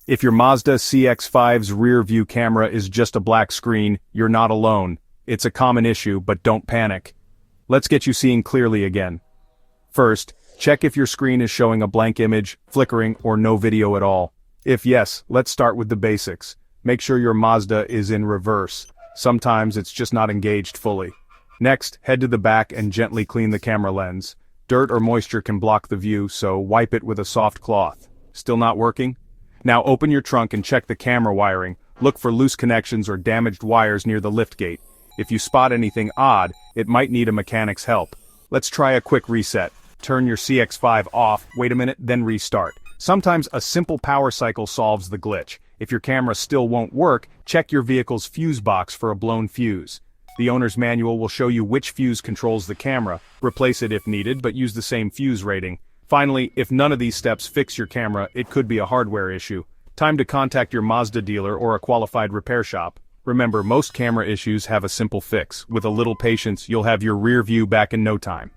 If your Mazda CX-5's rear view camera is just a black screen, you're not alone. It's a common issue, but don't panic. Let's get you seeing clearly again. First, check if your screen is showing a blank image, flickering, or no video at all. If yes, let's start with the basics. Make sure your Mazda is in reverse. Sometimes it's just not engaged fully. Next, head to the back and gently clean the camera lens. Dirt or moisture can block the view, so wipe it with a soft cloth. Still not working? Now open your trunk and check the camera wiring. Look for loose connections or damaged wires near the liftgate. If you spot anything odd, it might need a mechanic's help. Let's try a quick reset. Turn your CX-5 off, wait a minute, then restart. Sometimes a simple power cycle solves the glitch. If your camera still won't work, check your vehicle's fuse box for a blown fuse. The owner's manual will show you which fuse controls the camera. Replace it if needed, but use the same fuse rating. Finally, if none of these steps fix your camera, it could be a hardware issue. Time to contact your Mazda dealer or a qualified repair shop. Remember, most camera issues have a simple fix. With a little patience, you'll have your rear view back in no time.